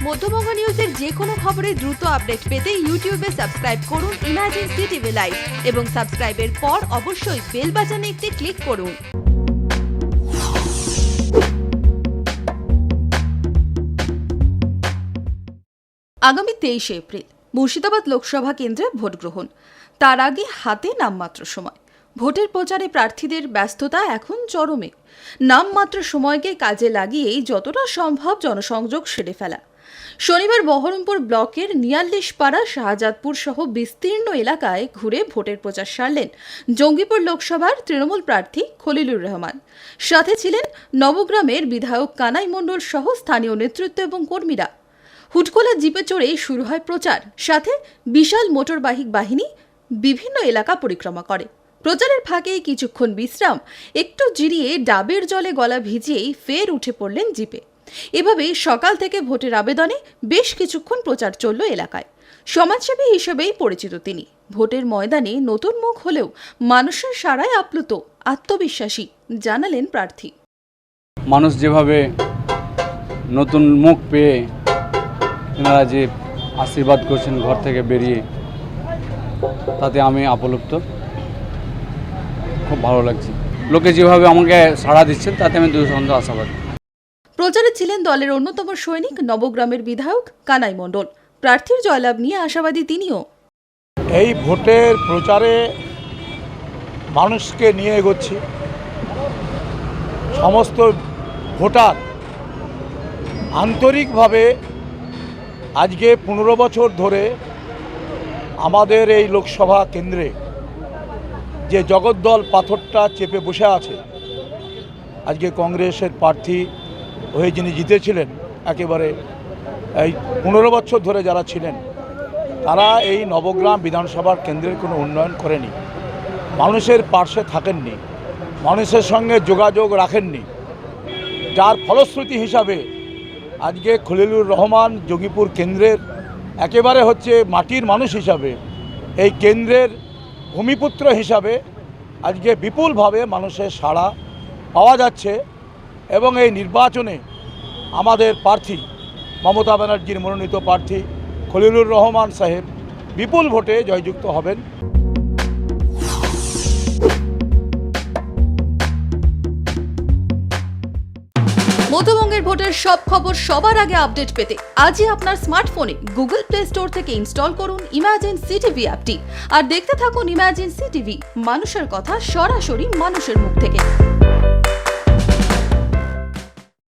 মধ্যবঙ্গ নিউজের যে কোনো খবরের দ্রুত আপডেট পেতে ইউটিউবে সাবস্ক্রাইব করুন ইমার্জেন্সি টিভি লাইভ এবং সাবস্ক্রাইবের পর অবশ্যই বেল বাটনে একটি ক্লিক করুন। আগামী 23 এপ্রিল মুর্শিদাবাদ লোকসভা কেন্দ্রে ভোট গ্রহণ। তার আগে হাতে নামমাত্র সময়। ভোটের প্রচারে প্রার্থীদের ব্যস্ততা এখন চরমে। নামমাত্র সময়কে কাজে লাগিয়েই যতটা সম্ভব জনসংযোগ সেরে ফেলা। শনিবার বহরমপুর ব্লকের নিয়াল্লিশপাড়া, শাহজাদপুর সহ বিস্তীর্ণ এলাকায় ঘুরে ভোটের প্রচার সারলেন জঙ্গিপুর লোকসভার তৃণমূল প্রার্থী খলিলুর রহমান। সাথে ছিলেন নবগ্রামের বিধায়ক কানাই মণ্ডল সহ স্থানীয় নেতৃত্ব এবং কর্মীরা। হুটকোলা জিপে চড়ে শুরু হয় প্রচার। সাথে বিশাল মোটরবাহী বাহিনী বিভিন্ন এলাকা পরিক্রমা করে। প্রচারের ফাঁকে কিছুক্ষণ বিশ্রাম, একটু জিরিয়ে ডাবের জলে গলা ভিজিয়েই ফের উঠে পড়লেন জিপে। এভাবে সকাল থেকে ভোটের আবেদনে বেশ কিছুক্ষণ প্রচার চলল এলাকায়। সমাজসেবী হিসেবেই পরিচিত তিনি। ভোটের ময়দানে নতুন মুখ হলেও মানুষের সাড়ায় আপ্লুত, আত্মবিশ্বাসী জানালেন প্রার্থী। মানুষ যেভাবে নতুন মুখ পেয়ে এনারা যে আশীর্বাদ করছেন ঘর থেকে বেরিয়ে, তাতে আমি আপ্লুত, খুব ভালো লাগছে। লোকে যেভাবে আমাকে সাড়া দিচ্ছেন তাতে আমি দুঃসন্দ আশাবাদী। প্রচারে ছিলেন দলের অন্যতম সৈনিক নবগ্রামের বিধায়ক কানাই মণ্ডল। প্রার্থীর জয়লাভ নিয়ে আশাবাদী তিনিও। এই ভোটের প্রচারে মানুষকে নিয়ে এগোচ্ছি। সমস্ত ভোটার আন্তরিকভাবে আজকে 15 বছর ধরে আমাদের এই লোকসভা কেন্দ্রে যে জগদ্দল পাথরটা চেপে বসে আছে, আজকে কংগ্রেসের প্রার্থী হয়ে যিনি জিতেছিলেন, একেবারে এই 15 বছর ধরে যারা ছিলেন, তারা এই নবগ্রাম বিধানসভার কেন্দ্রের কোনো উন্নয়ন করেনি, মানুষের পার্শ্বে থাকেননি, মানুষের সঙ্গে যোগাযোগ রাখেননি। যার ফলশ্রুতি হিসাবে আজকে খলিলুর রহমান জঙ্গিপুর কেন্দ্রের একেবারে হচ্ছে মাটির মানুষ হিসাবে, এই কেন্দ্রের ভূমিপুত্র হিসাবে আজকে বিপুলভাবে মানুষের সাড়া পাওয়া যাচ্ছে। এবং এই নির্বাচনে আমাদের প্রার্থী মমতা ব্যানার্জির মনোনীত প্রার্থী খলিলুর রহমান সাহেব বিপুল ভোটে জয়যুক্ত হবেন। মধ্যবঙ্গের ভোটের সব খবর সবার আগে আপডেট পেতে আজই আপনার স্মার্টফোনে গুগল প্লে স্টোর থেকে ইনস্টল করুন ইমার্জেন্সি টিভি অ্যাপটি আর দেখতে থাকুন ইমার্জেন্সি টিভি, মানুষের কথা সরাসরি মানুষের মুখ থেকে।